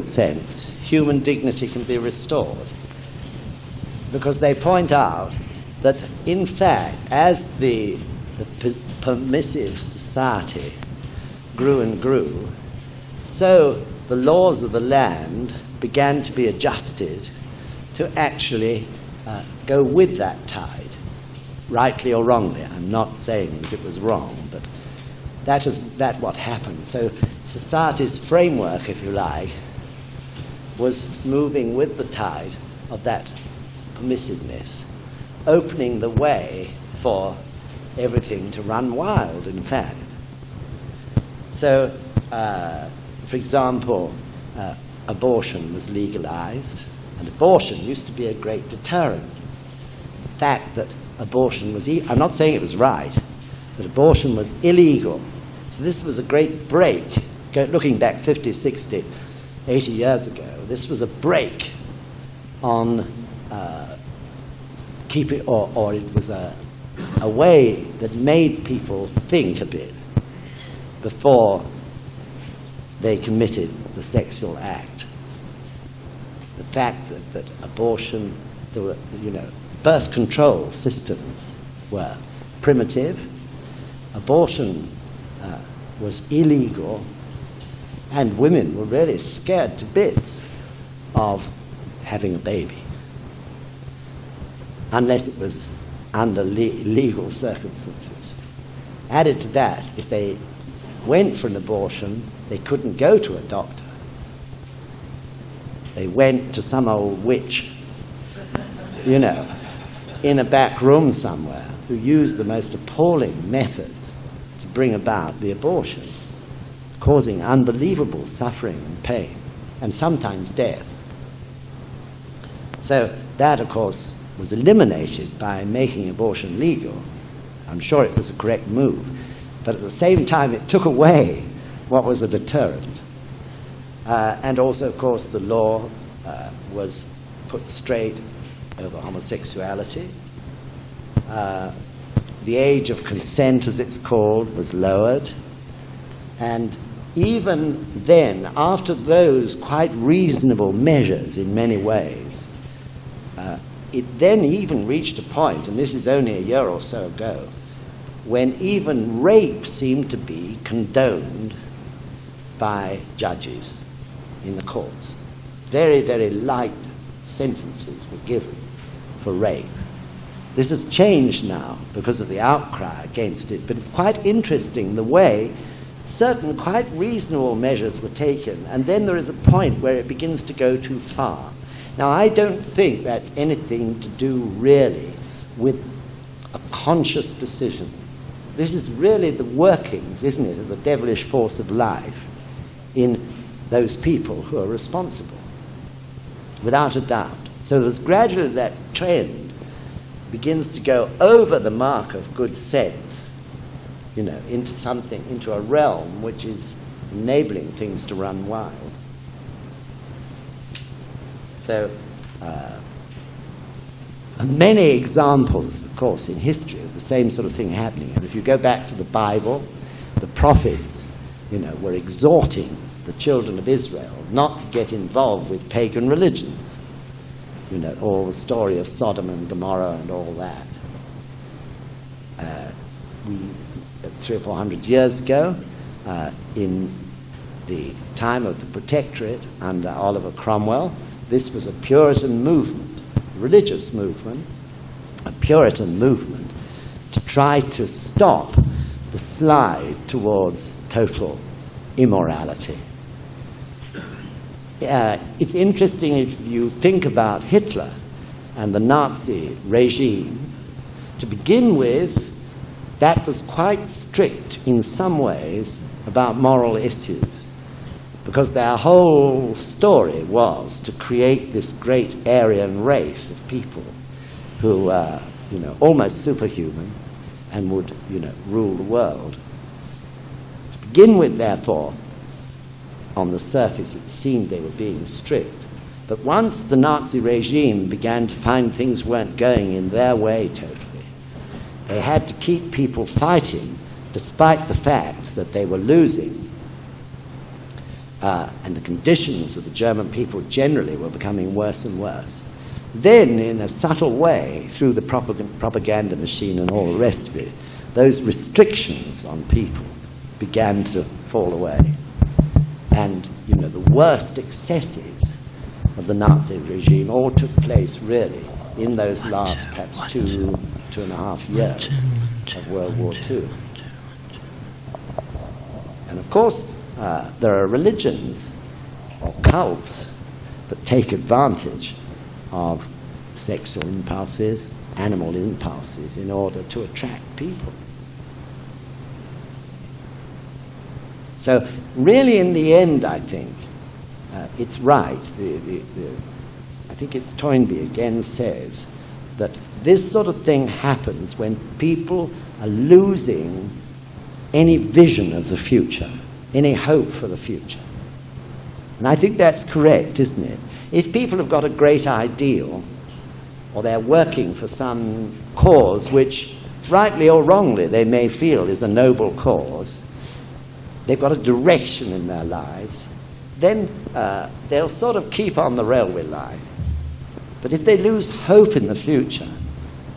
sense, human dignity can be restored. Because they point out that, in fact, as the permissive society grew and grew, so the laws of the land began to be adjusted to actually go with that tide, rightly or wrongly. I'm not saying that it was wrong, but that's what happened. So society's framework, if you like, was moving with the tide of that permissiveness, opening the way for everything to run wild, in fact. So, for example, abortion was legalized, and abortion used to be a great deterrent. The fact that abortion was, I'm not saying it was right, but abortion was illegal. So this was a great break. Looking back 50, 60, 80 years ago, this was a break on or it was a way that made people think a bit before they committed the sexual act. The fact that abortion, there were, birth control systems were primitive, abortion was illegal, and women were really scared to bits of having a baby, unless it was under legal circumstances. Added to that, if they went for an abortion, they couldn't go to a doctor. They went to some old witch, in a back room somewhere, who used the most appalling methods to bring about the abortion, causing unbelievable suffering and pain, and sometimes death. So that, of course, was eliminated by making abortion legal. I'm sure it was a correct move, but at the same time it took away what was a deterrent. And also, of course, the law was put straight over homosexuality. The age of consent, as it's called, was lowered. And even then, after those quite reasonable measures in many ways, it then even reached a point, and this is only a year or so ago, when even rape seemed to be condoned by judges in the courts. Very, very light sentences were given for rape. This has changed now because of the outcry against it, but it's quite interesting the way certain quite reasonable measures were taken, and then there is a point where it begins to go too far. Now, I don't think that's anything to do really with a conscious decision. This is really the workings, isn't it, of the devilish force of life in those people who are responsible, without a doubt. So there's gradually that trend begins to go over the mark of good sense, into something, into a realm which is enabling things to run wild. So, many examples, of course, in history of the same sort of thing happening. And if you go back to the Bible, the prophets, were exhorting the children of Israel not to get involved with pagan religions. All the story of Sodom and Gomorrah and all that. 300 or 400 years ago, in the time of the Protectorate under Oliver Cromwell, this was a Puritan movement, religious movement, a Puritan movement, to try to stop the slide towards total immorality. It's interesting if you think about Hitler and the Nazi regime. To begin with, that was quite strict in some ways about moral issues, because their whole story was to create this great Aryan race of people who were, almost superhuman and would, rule the world. To begin with, therefore, on the surface, it seemed they were being strict. But once the Nazi regime began to find things weren't going in their way totally, they had to keep people fighting despite the fact that they were losing. and the conditions of the German people generally were becoming worse and worse. Then, in a subtle way, through the propaganda machine and all the rest of it, those restrictions on people began to fall away. And, you know, the worst excesses of the Nazi regime all took place, really, in those last, perhaps, 2.5 years of World War II. And, of course, there are religions or cults that take advantage of sexual impulses, animal impulses, in order to attract people. So really, in the end, I think, it's right. I think it's Toynbee again says that this sort of thing happens when people are losing any vision of the future, any hope for the future. And I think that's correct, isn't it? If people have got a great ideal, or they're working for some cause which, rightly or wrongly, they may feel is a noble cause, they've got a direction in their lives, then they'll sort of keep on the railway line. But if they lose hope in the future,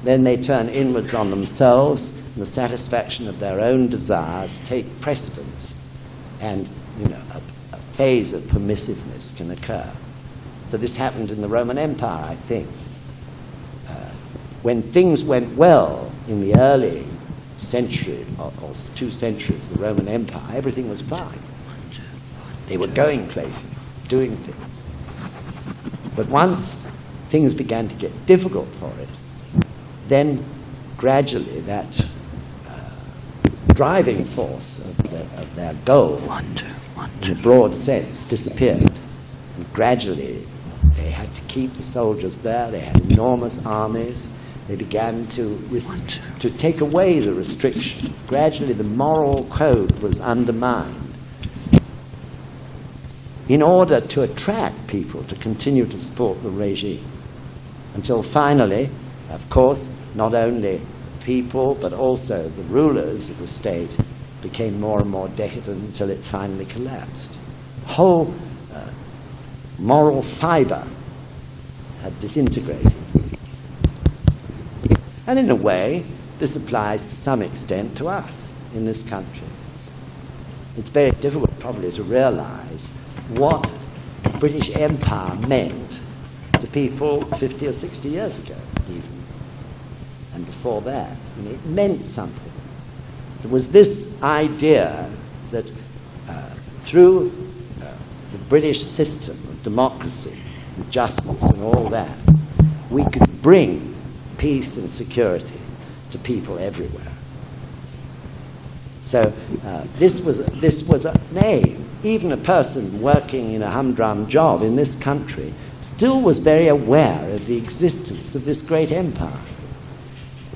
then they turn inwards on themselves, and the satisfaction of their own desires take precedence, and, you know, a phase of permissiveness can occur. So this happened in the Roman Empire, I think. When things went well in the early century, or 2 centuries of the Roman Empire, everything was fine. They were going places, doing things. But once things began to get difficult for it, then gradually that driving force of their goal, in a broad sense, disappeared. And gradually they had to keep the soldiers there. They had enormous armies. They began to take away the restrictions. Gradually the moral code was undermined in order to attract people to continue to support the regime. Until finally, of course, not only people but also the rulers of the state became more and more decadent until it finally collapsed. The whole moral fiber had disintegrated. And in a way, this applies to some extent to us in this country. It's very difficult probably to realize what the British Empire meant to people 50 or 60 years ago, even, and before that. I mean, it meant something. There was this idea that through the British system of democracy and justice and all that, we could bring peace and security to people everywhere. So this was an aim. Even a person working in a humdrum job in this country still was very aware of the existence of this great empire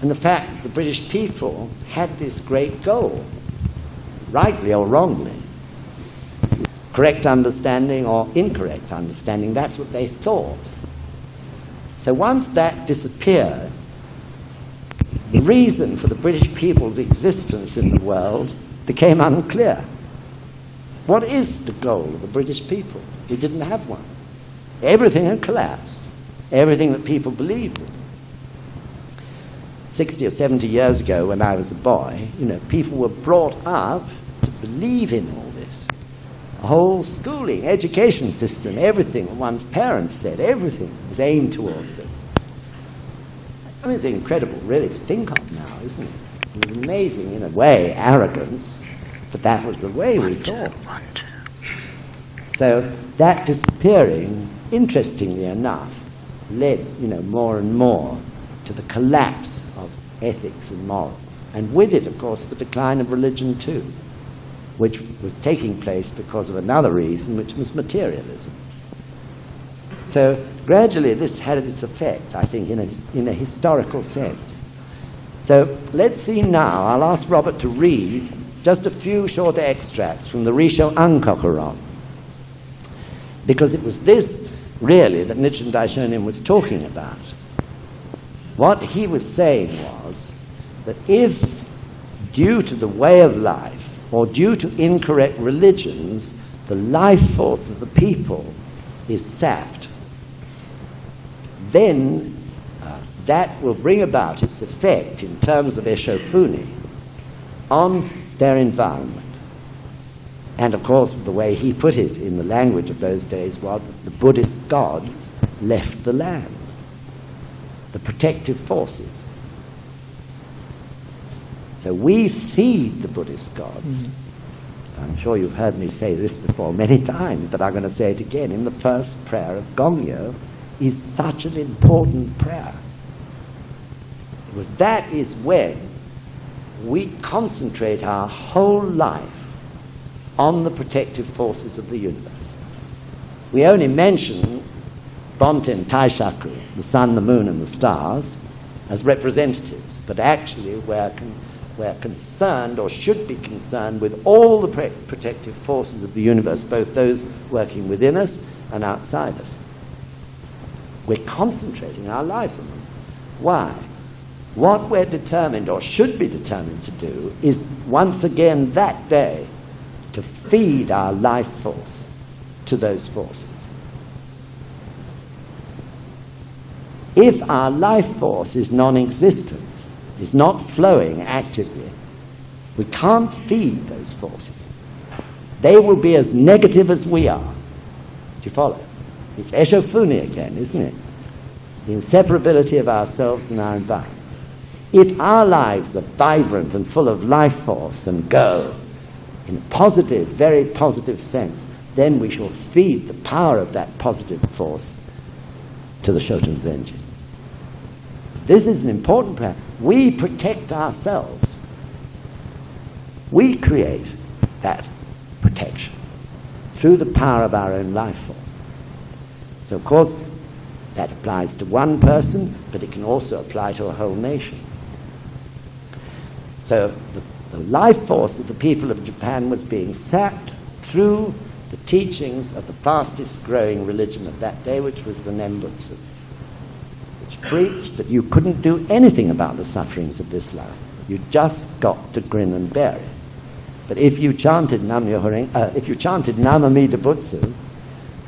and the fact that the British people had this great goal, rightly or wrongly. Correct understanding or incorrect understanding, that's what they thought. So once that disappeared, the reason for the British people's existence in the world became unclear. What is the goal of the British people? We didn't have one. Everything had collapsed. Everything that people believed in. 60 or 70 years ago, when I was a boy, you know, people were brought up to believe in all this. The whole schooling, education system, everything that one's parents said, everything was aimed towards this. I mean, it's incredible, really, to think of now, isn't it? It was amazing, in a way, arrogance, but that was the way we thought. So that disappearing, interestingly enough, led, you know, more and more to the collapse of ethics and morals. And with it, of course, the decline of religion too, which was taking place because of another reason, which was materialism. So gradually this had its effect, I think, in a historical sense. So let's see now. I'll ask Robert to read just a few short extracts from the Risho Ankokaron, because it was this, really, that Nichiren Daishonin was talking about. What he was saying was that if, due to the way of life, or due to incorrect religions, the life force of the people is sapped, then that will bring about its effect in terms of eshofuni on their environment. And of course, the way he put it in the language of those days was that the Buddhist gods left the land, the protective forces. So we feed the Buddhist gods. Mm-hmm. I'm sure you've heard me say this before many times, but I'm going to say it again. In the first prayer of Gongyo is such an important prayer. Because that is when we concentrate our whole life on the protective forces of the universe. We only mention Bonten Taishaku, the sun, the moon, and the stars, as representatives, but actually we're concerned, or should be concerned, with all the protective forces of the universe, both those working within us and outside us. We're concentrating our lives on them. Why? What we're determined, or should be determined to do, is once again that day to feed our life force to those forces. If our life force is non-existent, is not flowing actively, we can't feed those forces. They will be as negative as we are. Do you follow? It's eshofuni again, isn't it? The inseparability of ourselves and our environment. If our lives are vibrant and full of life force and go in a positive, very positive sense, then we shall feed the power of that positive force to the Shoten Zenji. This is an important prayer. We protect ourselves. We create that protection through the power of our own life force. So, of course, that applies to one person, but it can also apply to a whole nation. So the life force of the people of Japan was being sapped through the teachings of the fastest growing religion of that day, which was the Nembutsu, which preached that you couldn't do anything about the sufferings of this life. You just got to grin and bear it. But if you chanted if you chanted Namamida Butsu,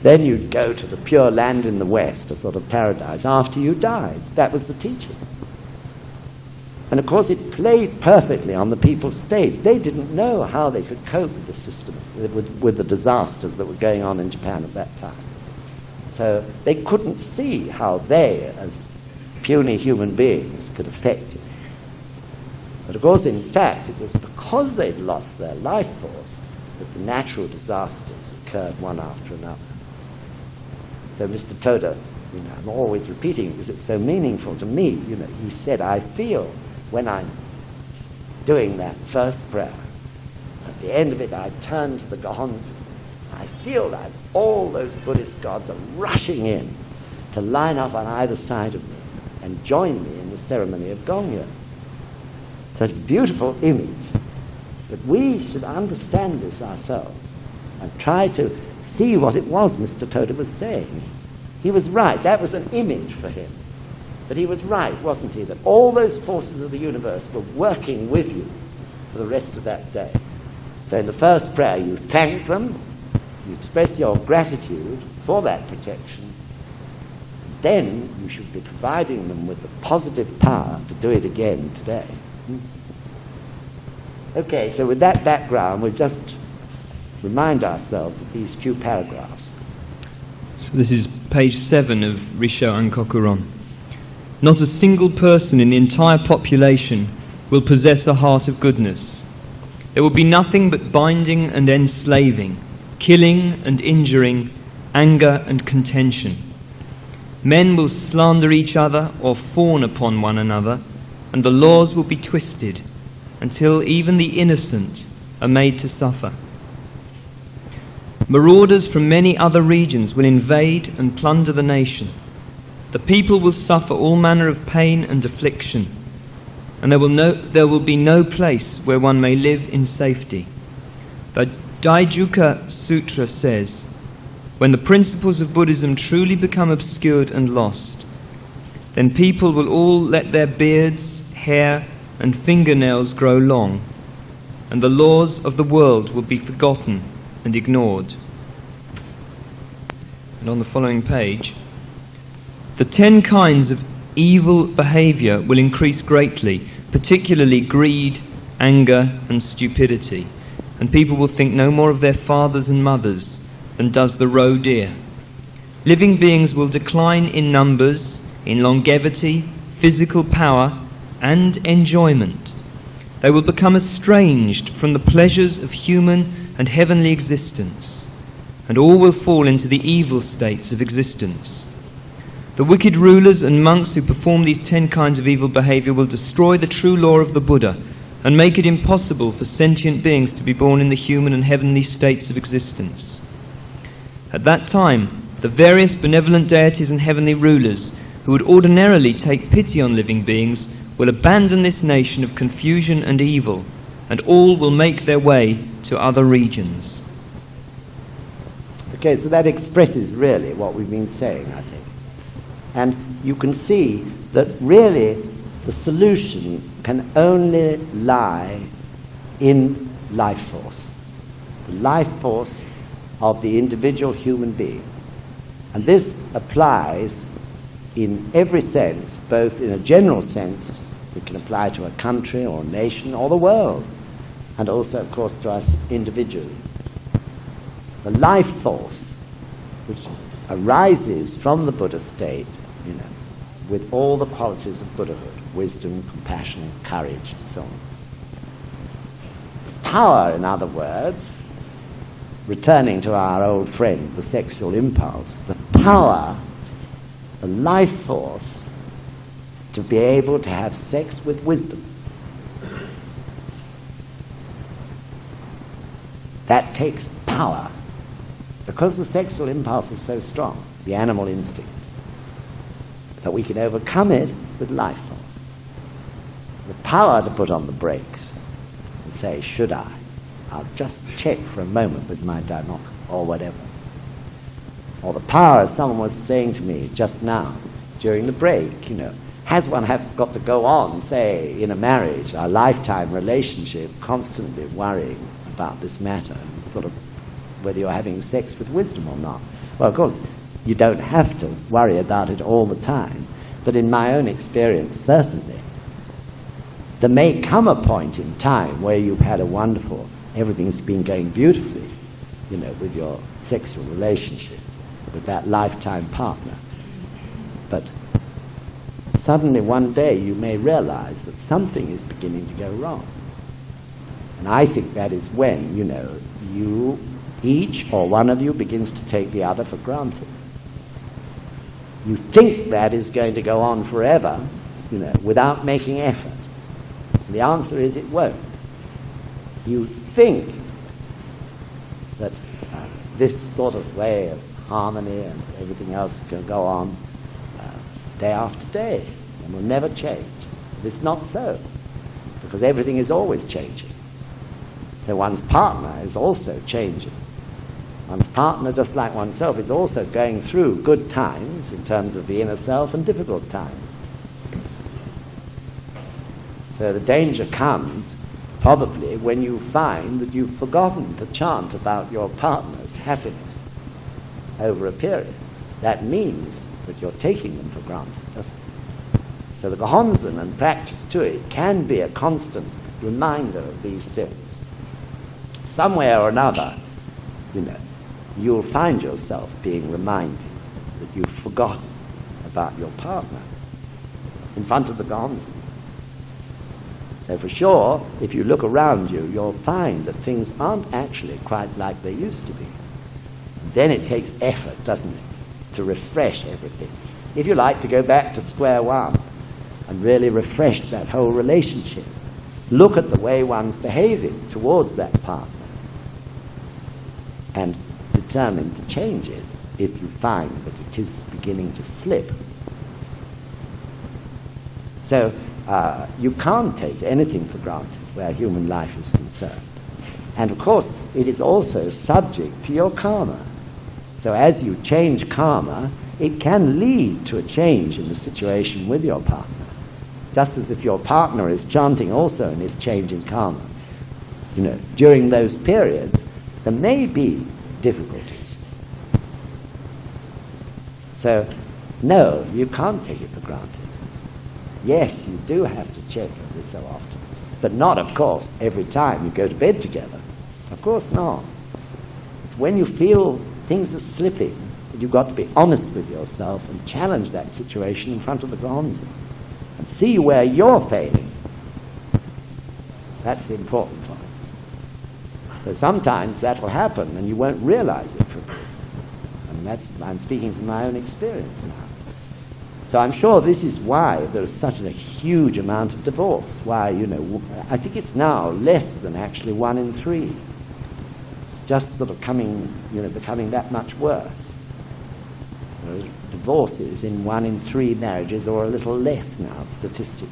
then you'd go to the pure land in the west, a sort of paradise, after you died. That was the teaching. And of course it played perfectly on the people's stage. They didn't know how they could cope with the system, with the disasters that were going on in Japan at that time. So they couldn't see how they, as puny human beings, could affect it. But of course, in fact, it was because they'd lost their life force that the natural disasters occurred one after another. So Mr. Toda, I'm always repeating it because it's so meaningful to me. He said, I feel when I'm doing that first prayer, at the end of it, I turn to the Gohonzon. I feel that all those Buddhist gods are rushing in to line up on either side of me and join me in the ceremony of Gongyo. Such a beautiful image. But we should understand this ourselves and try to see what it was Mr. Toda was saying. He was right. That was an image for him. But he was right, wasn't he, that all those forces of the universe were working with you for the rest of that day. So in the first prayer, you thank them, you express your gratitude for that protection. Then you should be providing them with the positive power to do it again today. Okay, so with that background, we'll just remind ourselves of these few paragraphs. So this is page 7 of Risho and Kokuron. Not a single person in the entire population will possess a heart of goodness. There will be nothing but binding and enslaving, killing and injuring, anger and contention. Men will slander each other or fawn upon one another, and the laws will be twisted until even the innocent are made to suffer. Marauders from many other regions will invade and plunder the nation. The people will suffer all manner of pain and affliction, and there will be no place where one may live in safety. The Daijuka Sutra says, when the principles of Buddhism truly become obscured and lost, then people will all let their beards, hair, and fingernails grow long, and the laws of the world will be forgotten and ignored. and on the following page, the 10 kinds of evil behaviour will increase greatly, particularly greed, anger and stupidity, and people will think no more of their fathers and mothers than does the roe deer. Living beings will decline in numbers, in longevity, physical power and enjoyment. They will become estranged from the pleasures of human and heavenly existence, and all will fall into the evil states of existence. The wicked rulers and monks who perform these 10 kinds of evil behaviour will destroy the true law of the Buddha and make it impossible for sentient beings to be born in the human and heavenly states of existence. At that time, the various benevolent deities and heavenly rulers who would ordinarily take pity on living beings will abandon this nation of confusion and evil, and all will make their way to other regions. Okay, so that expresses really what we've been saying, I think. And you can see that really the solution can only lie in life force. The life force of the individual human being. And this applies in every sense, both in a general sense, it can apply to a country or a nation or the world, and also, of course, to us individually. The life force which arises from the Buddha state, with all the qualities of Buddhahood, wisdom, compassion, courage, and so on. Power, in other words, returning to our old friend, the sexual impulse, the power, the life force to be able to have sex with wisdom. That takes power, because the sexual impulse is so strong, the animal instinct, that we can overcome it with life force. The power to put on the brakes and say, should I? I'll just check for a moment with my dialogue, or whatever. Or the power, as someone was saying to me just now, during the break, has one got to go on, say, in a marriage, a lifetime relationship, constantly worrying about this matter, sort of whether you're having sex with wisdom or not? Well, of course, you don't have to worry about it all the time. But in my own experience, certainly, there may come a point in time where you've had a wonderful, everything's been going beautifully, with your sexual relationship, with that lifetime partner. But suddenly one day you may realize that something is beginning to go wrong. And I think that is when, you, each or one of you, begins to take the other for granted. You think that is going to go on forever, without making effort. And the answer is it won't. You think that this sort of way of harmony and everything else is going to go on day after day and will never change. But it's not so, because everything is always changing. So one's partner is also changing. One's partner, just like oneself, is also going through good times in terms of the inner self and difficult times. So the danger comes probably when you find that you've forgotten to chant about your partner's happiness over a period. That means that you're taking them for granted. So the Gohonzon and practice to it can be a constant reminder of these things. Somewhere or another, you'll find yourself being reminded that you've forgotten about your partner in front of the Gohonzon. So for sure, if you look around you, you'll find that things aren't actually quite like they used to be. And then it takes effort, doesn't it, to refresh everything. If you like, to go back to square one and really refresh that whole relationship. Look at the way one's behaving towards that partner and determine to change it if you find that it is beginning to slip. So you can't take anything for granted where human life is concerned. And of course, it is also subject to your karma. So as you change karma, it can lead to a change in the situation with your partner. Just as if your partner is chanting also and is changing karma. During those periods, there may be difficulties. So, no, you can't take it for granted. Yes, you do have to check every so often, but not, of course, every time you go to bed together. Of course not. It's when you feel things are slipping that you've got to be honest with yourself and challenge that situation in front of the Gonzi and see where you're failing. That's the important point. So sometimes that will happen and you won't realize it for a bit. And I'm speaking from my own experience now. So I'm sure this is why there's such a huge amount of divorce. Why, I think it's now less than actually 1 in 3. It's just sort of becoming that much worse. Divorces in 1 in 3 marriages, or a little less now statistically.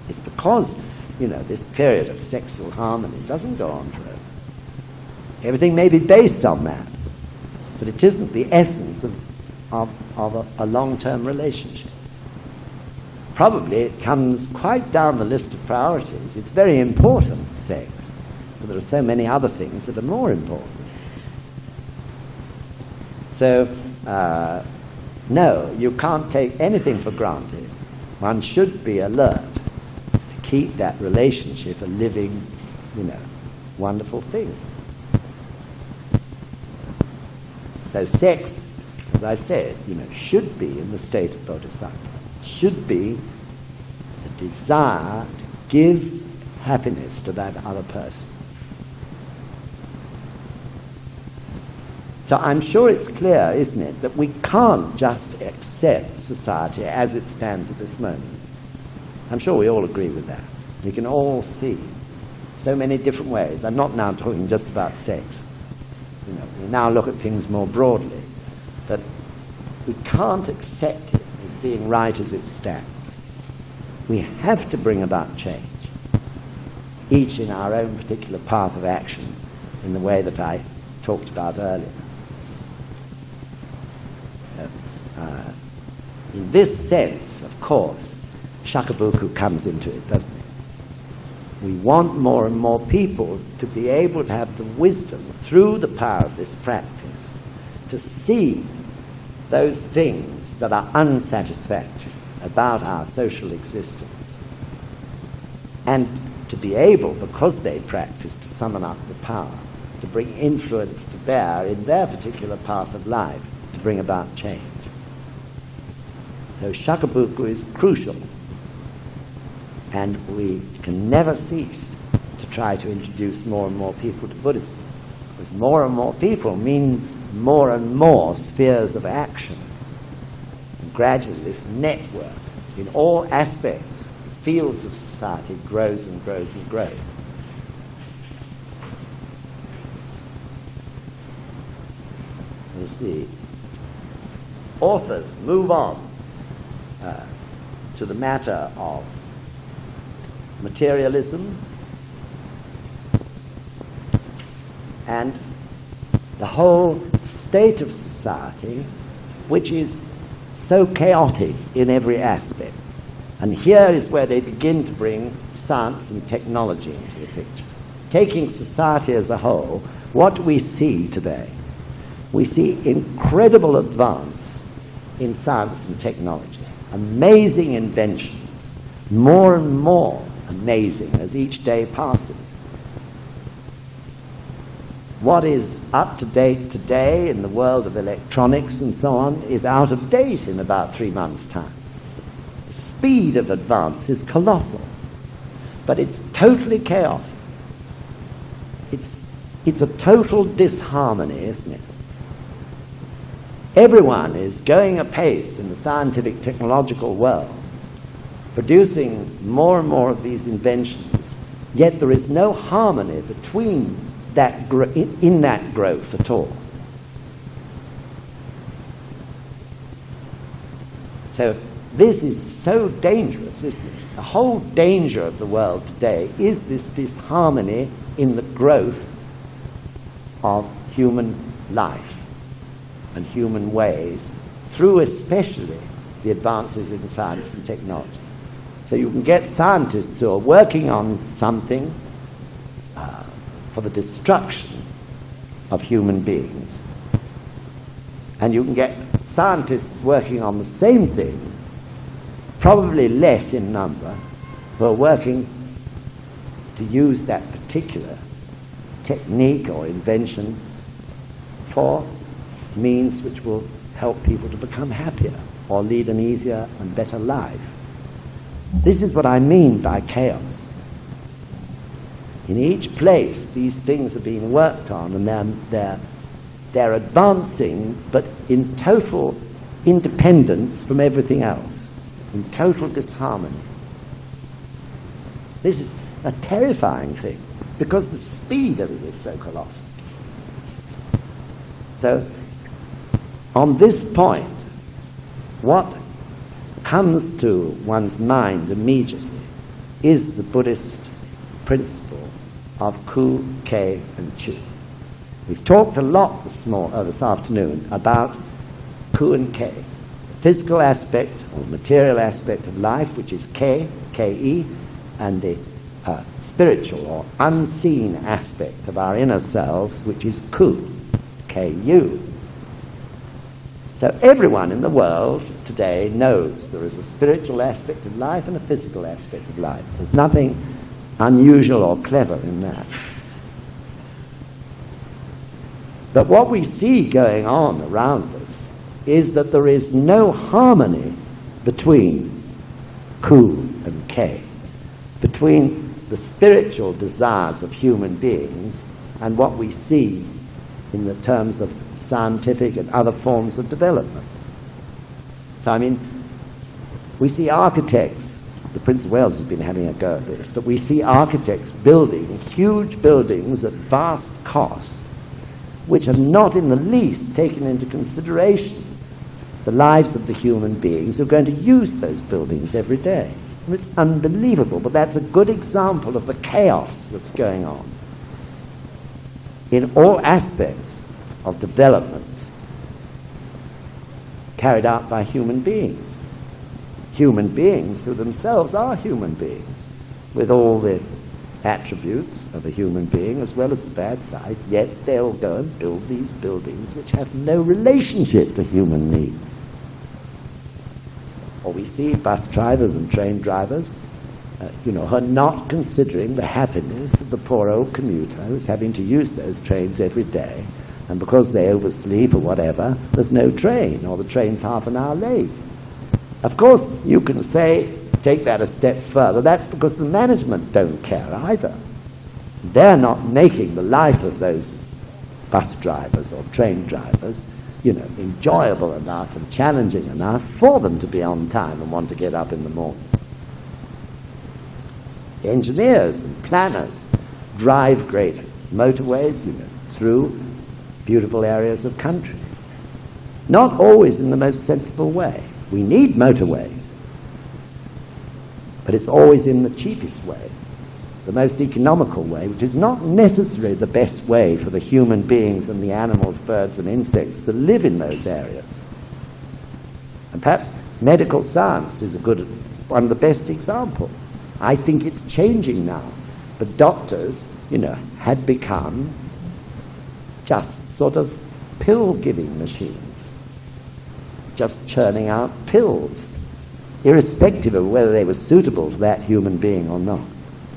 It's because, this period of sexual harmony doesn't go on forever. Everything may be based on that, but it isn't the essence of a long-term relationship. Probably it comes quite down the list of priorities. It's very important, sex, but there are so many other things that are more important. So, no, you can't take anything for granted. One should be alert to keep that relationship a living, wonderful thing. So sex, as I said, should be in the state of bodhisattva. Should be the desire to give happiness to that other person. So I'm sure it's clear, isn't it, that we can't just accept society as it stands at this moment. I'm sure we all agree with that. We can all see so many different ways. I'm not now talking just about sex. We now look at things more broadly. But we can't accept it as being right as it stands. We have to bring about change, each in our own particular path of action, in the way that I talked about earlier. So, in this sense, of course, Shakabuku comes into it, doesn't it? We want more and more people to be able to have the wisdom, through the power of this practice, to see those things that are unsatisfactory about our social existence, and to be able, because they practice, to summon up the power, to bring influence to bear in their particular path of life, to bring about change. So Shakabuku is crucial, and we can never cease to try to introduce more and more people to Buddhism. Because more and more people means more and more spheres of action. And gradually this network in all aspects, fields of society, grows and grows and grows. As the authors move on to the matter of materialism and the whole state of society, which is so chaotic in every aspect. And here is where they begin to bring science and technology into the picture. Taking society as a whole, what do we see today? We see incredible advance in science and technology, amazing inventions, more and more amazing as each day passes. What is up to date today in the world of electronics and so on is out of date in about 3 months' time. The speed of advance is colossal, but it's totally chaotic. It's a total disharmony, isn't it? Everyone is going apace in the scientific technological world, producing more and more of these inventions, yet there is no harmony between in that growth at all. So this is so dangerous, isn't it? The whole danger of the world today is this disharmony in the growth of human life and human ways, through especially the advances in science and technology. So you can get scientists who are working on something for the destruction of human beings, And you can get scientists working on the same thing, probably less in number, who are working to use that particular technique or invention for means which will help people to become happier or lead an easier and better life. This is what I mean by chaos. In each place, these things are being worked on, and they're advancing, but in total independence from everything else, in total disharmony. This is a terrifying thing, because the speed of it is so colossal. So, on this point, what comes to one's mind immediately is the Buddhist principle of ku, ke, and chu. We've talked a lot this afternoon about ku and ke, the physical aspect or material aspect of life, which is ke, ke, and the spiritual or unseen aspect of our inner selves, which is ku, ku. So everyone in the world today knows there is a spiritual aspect of life and a physical aspect of life. There's nothing unusual or clever in that. But what we see going on around us is that there is no harmony between ku and ke, between the spiritual desires of human beings and what we see in the terms of scientific and other forms of development. So, I mean, we see architects, the Prince of Wales has been having a go at this, but we see architects building huge buildings at vast cost, which are not in the least taken into consideration the lives of the human beings who are going to use those buildings every day. And it's unbelievable, but that's a good example of the chaos that's going on in all aspects of developments carried out by human beings. Human beings who themselves are human beings, with all the attributes of a human being as well as the bad side, yet they'll go and build these buildings which have no relationship to human needs. Or we see bus drivers and train drivers who are not considering the happiness of the poor old commuter who's having to use those trains every day, and because they oversleep or whatever, there's no train, or the train's half an hour late. Of course, you can say, take that a step further, that's because the management don't care either. They're not making the life of those bus drivers or train drivers, enjoyable enough and challenging enough for them to be on time and want to get up in the morning. Engineers and planners drive great motorways, through beautiful areas of country. Not always in the most sensible way. We need motorways, but it's always in the cheapest way, the most economical way, which is not necessarily the best way for the human beings and the animals, birds and insects that live in those areas. And perhaps medical science is one of the best examples. I think it's changing now. But doctors, had become just sort of pill-giving machines, just churning out pills, irrespective of whether they were suitable to that human being or not,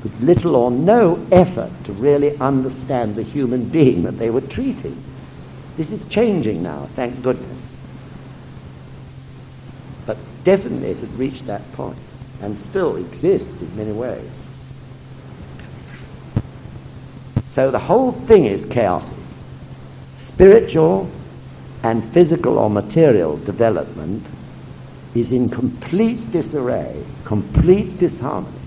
with little or no effort to really understand the human being that they were treating. This is changing now, thank goodness. But definitely it had reached that point, and still exists in many ways. So the whole thing is chaotic. Spiritual and physical or material development is in complete disarray, complete disharmony.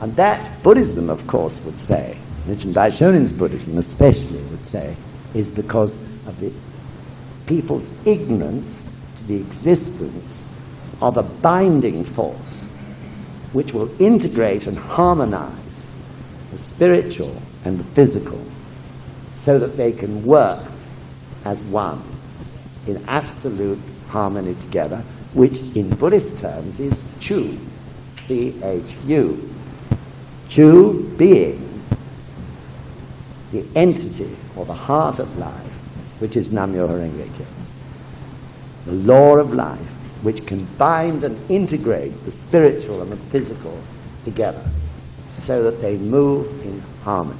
And that Buddhism, of course, would say, Nichiren Daishonin's Buddhism especially would say, is because of the people's ignorance to the existence of a binding force which will integrate and harmonize the spiritual and the physical so that they can work as one in absolute harmony together, which in Buddhist terms is Chu, C-H-U. Chu being the entity or the heart of life, which is Nam-myoho Renge Kyo. The law of life, which can bind and integrate the spiritual and the physical together so that they move in harmony.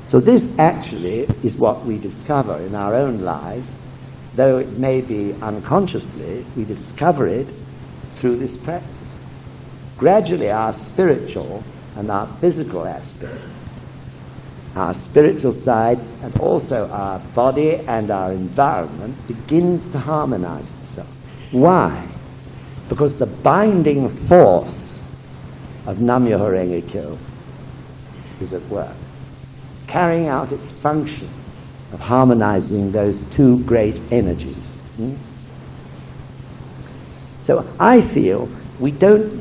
So this actually is what we discover in our own lives, though it may be unconsciously, we discover it through this practice. Gradually our spiritual and our physical aspect, our spiritual side and also our body and our environment begins to harmonize itself. Why? Because the binding force of Nam-myoho Renge Kyo is at work, carrying out its function of harmonizing those two great energies. So I feel we don't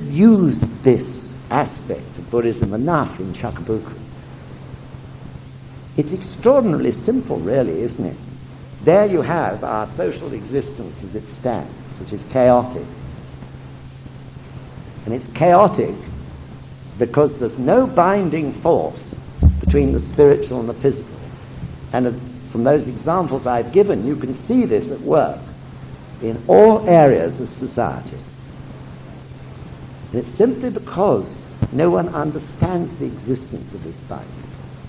use this aspect of Buddhism enough in Shakabuku. It's extraordinarily simple, really, isn't it? There you have our social existence as it stands, which is chaotic. And it's chaotic because there's no binding force between the spiritual and the physical. And from those examples I've given, you can see this at work in all areas of society. And it's simply because no one understands the existence of this binding force,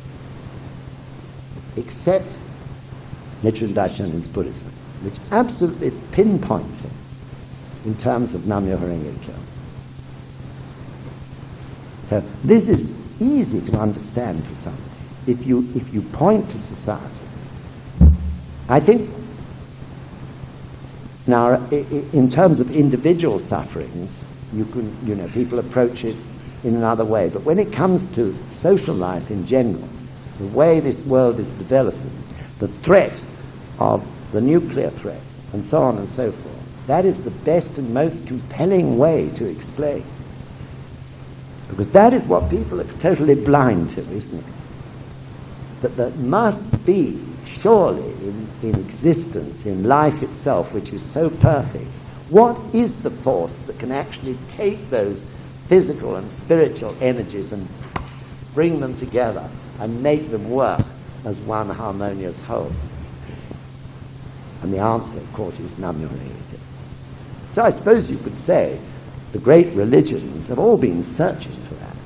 except Nichiren Daishonin's Buddhism, which absolutely pinpoints it in terms of Nam-myoho Renge Kyo. So this is easy to understand for somebody if you point to society. I think now in terms of individual sufferings, people approach it in another way. But when it comes to social life in general, the way this world is developing, the threat of the nuclear threat, and so on and so forth, that is the best and most compelling way to explain. Because that is what people are totally blind to, isn't it? That there must be, surely, in existence, in life itself, which is so perfect, what is the force that can actually take those physical and spiritual energies and bring them together and make them work as one harmonious whole? And the answer, of course, is Nam-myoho Renge Kyo. So I suppose you could say the great religions have all been searching for that.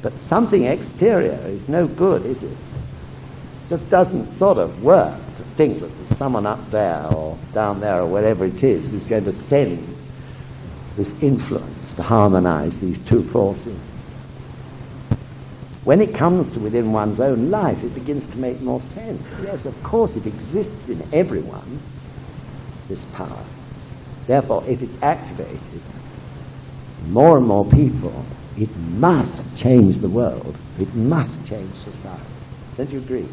But something exterior is no good, is it? It just doesn't sort of work to think that there's someone up there or down there or wherever it is who's going to send this influence to harmonize these two forces. When it comes to within one's own life, it begins to make more sense. Yes, of course, it exists in everyone, this power. Therefore, if it's activated, more and more people, it must change the world. It must change society. Don't you agree?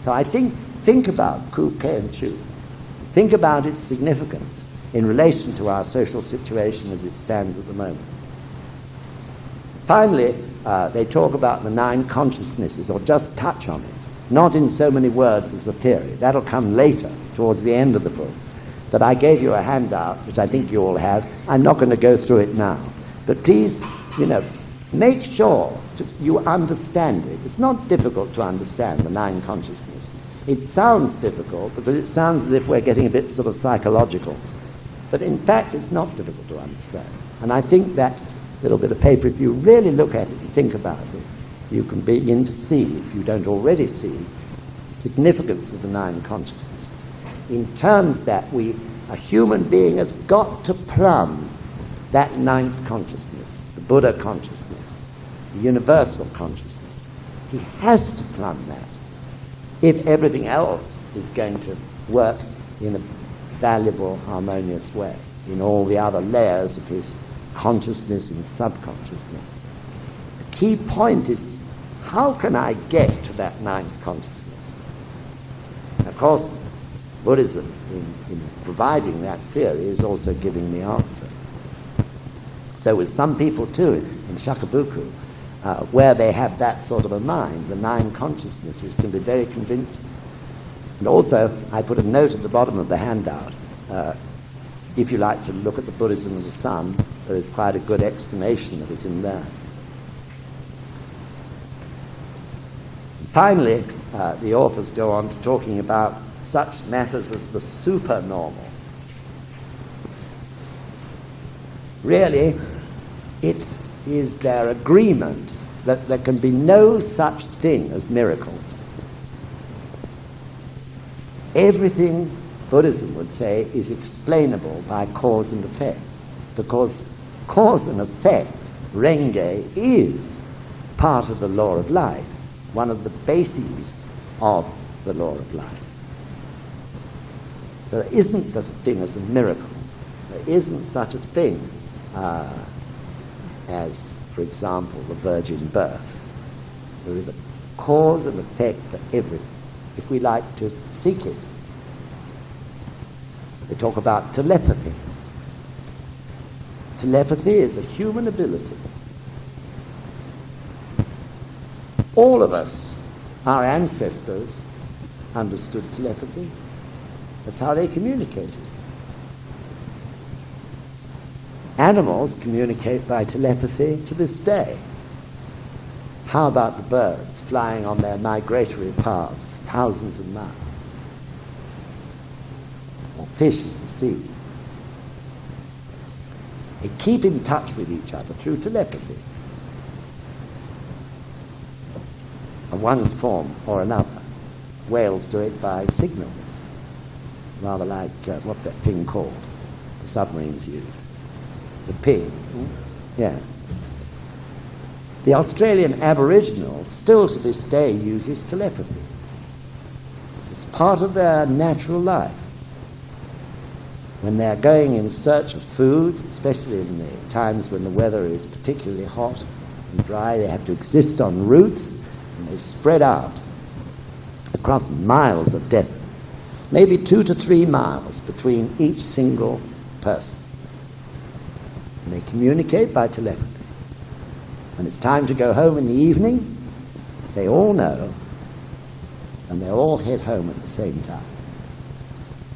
So I think about Ku, Ke, and Chu. Think about its significance in relation to our social situation as it stands at the moment. Finally, they talk about the 9 consciousnesses, or just touch on it, not in so many words as a theory. That'll come later, towards the end of the book. But I gave you a handout, which I think you all have. I'm not going to go through it now. But please, make sure you understand it. It's not difficult to understand the 9 consciousnesses. It sounds difficult because it sounds as if we're getting a bit sort of psychological. But in fact, it's not difficult to understand. And I think that little bit of paper, if you really look at it and think about it, you can begin to see, if you don't already see, the significance of the 9 consciousnesses. In terms that a human being has got to plumb that 9th consciousness, the Buddha consciousness, the universal consciousness. He has to plumb that if everything else is going to work in a valuable, harmonious way, in all the other layers of his consciousness and subconsciousness. The key point is, how can I get to that 9th consciousness? And of course, Buddhism, in providing that theory, is also giving the answer. So with some people too, in Shakabuku, where they have that sort of a mind, the 9 consciousnesses can be very convincing. And also, I put a note at the bottom of the handout. If you like to look at the Buddhism of the Sun, there is quite a good explanation of it in there. Finally, the authors go on to talking about such matters as the supernormal. Really, it is their agreement that there can be no such thing as miracles. Everything, Buddhism would say, is explainable by cause and effect, because cause and effect, Renge, is part of the law of life, one of the bases of the law of life. So there isn't such a thing as a miracle. There isn't such a thing as, for example, the virgin birth. There is a cause and effect for everything, if we like to seek it. They talk about telepathy. Telepathy is a human ability. All of us, our ancestors, understood telepathy. That's how they communicated. Animals communicate by telepathy to this day. How about the birds flying on their migratory paths, thousands of miles? Or fish in the sea. They keep in touch with each other through telepathy, of one form or another. Whales do it by signals, rather like, what's that thing called? The submarines use. The ping. Yeah. The Australian Aboriginal still to this day uses telepathy. It's part of their natural life. When they're going in search of food, especially in the times when the weather is particularly hot and dry, they have to exist on roots, and they spread out across miles of desert, maybe 2 to 3 miles between each single person. And they communicate by telepathy. When it's time to go home in the evening, they all know, and they all head home at the same time.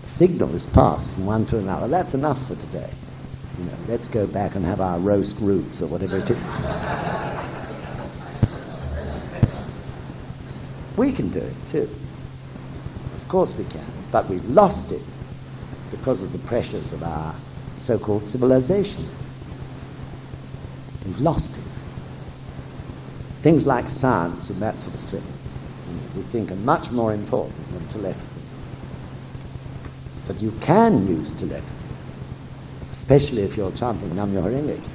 The signal is passed from one to another. That's enough for today. You know, let's go back and have our roast roots or whatever it is. We can do it too. Of course we can. But we've lost it because of the pressures of our so-called civilization. We've lost it. Things like science and that sort of thing, we think are much more important than telepathy. But you can use telepathy, especially if you're chanting Nam Myoho Renge Kyo.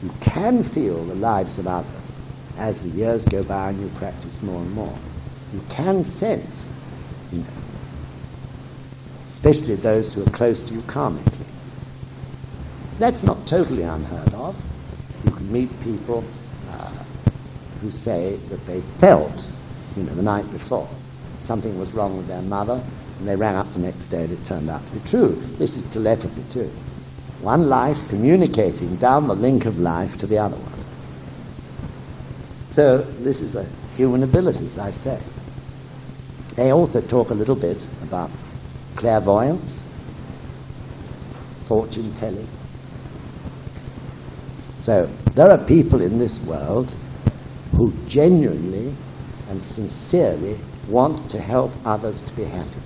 You can feel the lives of others as the years go by and you practice more and more. You can sense, you know, especially those who are close to you karmically. That's not totally unheard of. You can meet people who say that they felt, you know, the night before something was wrong with their mother, and they rang up the next day and it turned out to be true. This is telepathy too. One life communicating down the link of life to the other one. So this is a human ability, as I say. They also talk a little bit about clairvoyance, fortune telling. So there are people in this world who genuinely and sincerely want to help others to be happy.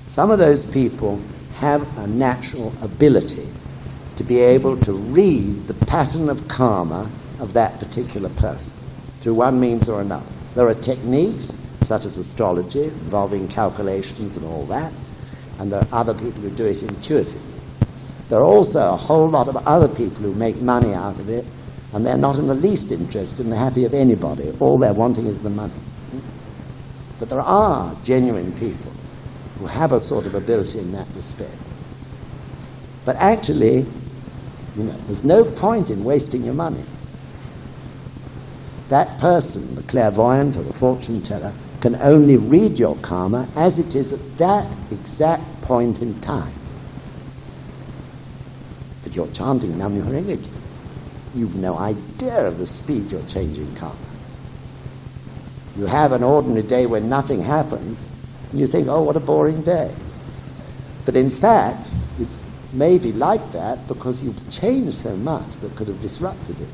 Some of those people have a natural ability to be able to read the pattern of karma of that particular person through one means or another. There are techniques such as astrology involving calculations and all that, and there are other people who do it intuitively. There are also a whole lot of other people who make money out of it, and they're not in the least interested in the happy of anybody. All they're wanting is the money. But there are genuine people who have a sort of ability in that respect. But actually, you know, there's no point in wasting your money. That person, the clairvoyant or the fortune teller, can only read your karma as it is at that exact point in time. But you're chanting Nam Myoho Renge Kyo. You've no idea of the speed you're changing karma. You have an ordinary day when nothing happens, and you think, oh, what a boring day. But in fact, it's maybe like that because you've changed so much that could have disrupted it.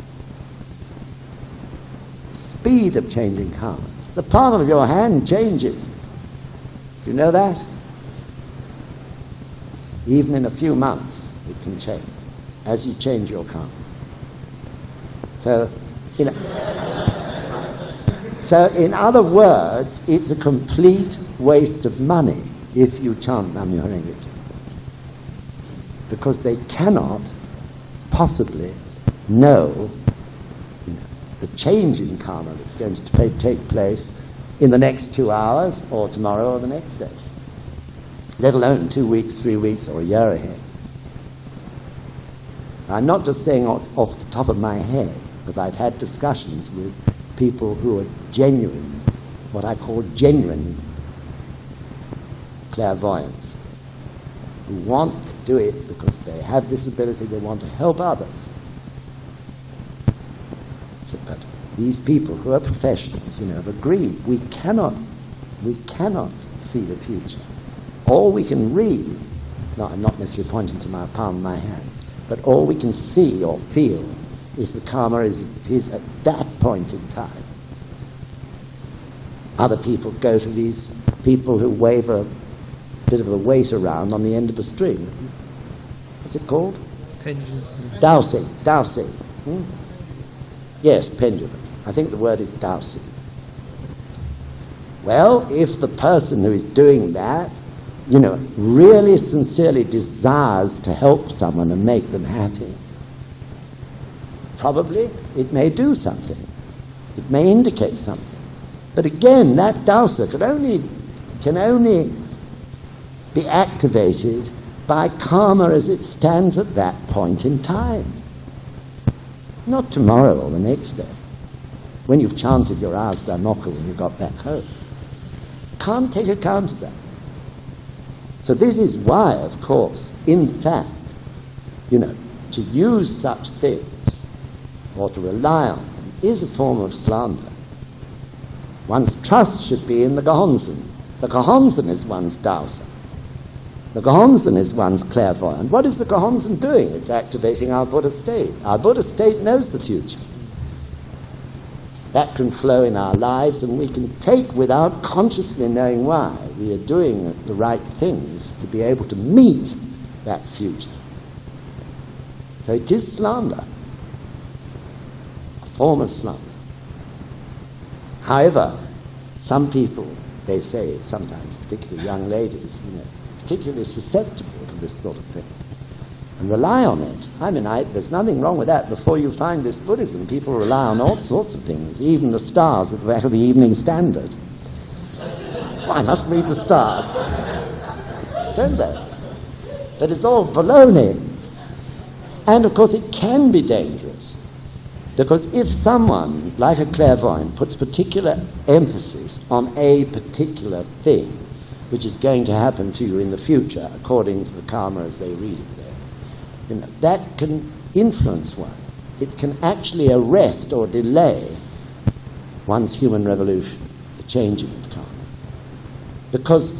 The speed of changing karma. The palm of your hand changes. Do you know that? Even in a few months, it can change as you change your karma. So, in other words, it's a complete waste of money if you chant Nam-myoho-renge-kyo, because they cannot possibly know the change in karma that's going to take place in the next 2 hours or tomorrow or the next day, let alone 2 weeks, 3 weeks, or a year ahead. I'm not just saying off the top of my head, but I've had discussions with people who are genuine, what I call genuine clairvoyants, who want to do it because they have this ability, they want to help others. So, but these people who are professionals, have agreed we cannot see the future. All we can read, no, I'm not necessarily pointing to my palm of my hand, but all we can see or feel is the karma is at that point in time. Other people go to these people who wave a bit of a weight around on the end of a string. What's it called? Pendulum. Dowsing. Yes, pendulum. I think the word is dowsing. Well, if the person who is doing that, really sincerely desires to help someone and make them happy, probably it may do something. It may indicate something. But again, that dowser can only be activated by karma as it stands at that point in time. Not tomorrow or the next day, when you've chanted your hours Dharmoka when you got back home. Can't take account of that. So this is why, of course, in fact, to use such things or to rely on them is a form of slander. One's trust should be in the Gehonzen. The Gehonzen is one's dowser. The Gehonzen is one's clairvoyant. What is the Gehonzen doing? It's activating our Buddha state. Our Buddha state knows the future. That can flow in our lives, and we can take, without consciously knowing why, we are doing the right things to be able to meet that future. So it is slander, a form of slander. However, some people, they say sometimes, particularly young ladies, particularly susceptible to this sort of thing, and rely on it. I mean, there's nothing wrong with that. Before you find this Buddhism, people rely on all sorts of things, even the stars at the back of the Evening Standard. Well, I must read the stars. Don't they? But it's all baloney. And of course it can be dangerous, because if someone, like a clairvoyant, puts particular emphasis on a particular thing which is going to happen to you in the future, according to the karma as they read it there, that can influence one. It can actually arrest or delay one's human revolution, the changing of karma, because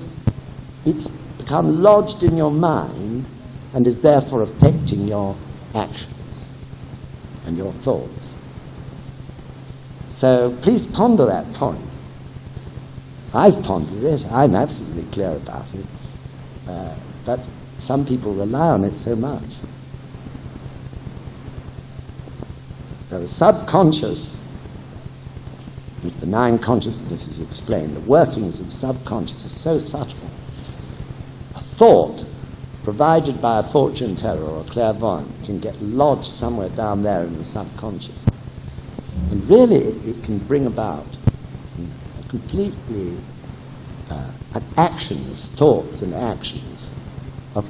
it's become lodged in your mind and is therefore affecting your actions and your thoughts. So please ponder that point. I've pondered it. I'm absolutely clear about it. But some people rely on it so much. So the subconscious, which the 9 consciousnesses explain, the workings of subconscious are so subtle. A thought provided by a fortune teller or a clairvoyant can get lodged somewhere down there in the subconscious. And really it can bring about a completely actions, thoughts and actions of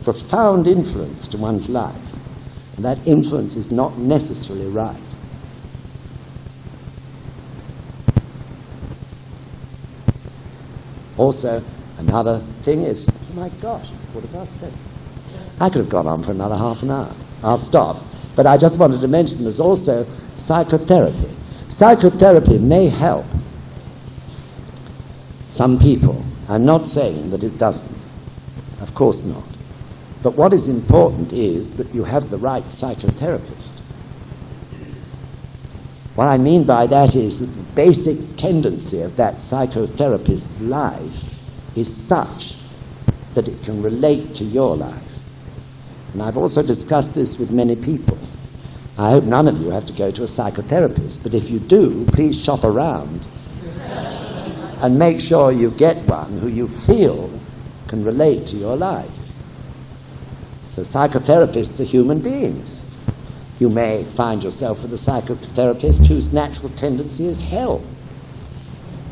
profound influence to one's life. And that influence is not necessarily right. Also, another thing is, oh my gosh, it's 7:15. I could have gone on for another half an hour. I'll stop. But I just wanted to mention there's also psychotherapy. Psychotherapy may help some people. I'm not saying that it doesn't. Of course not. But what is important is that you have the right psychotherapist. What I mean by that is that the basic tendency of that psychotherapist's life is such that it can relate to your life. And I've also discussed this with many people. I hope none of you have to go to a psychotherapist, but if you do, please shop around and make sure you get one who you feel can relate to your life. So psychotherapists are human beings. You may find yourself with a psychotherapist whose natural tendency is hell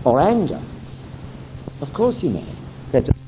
or anger. Of course you may. They're just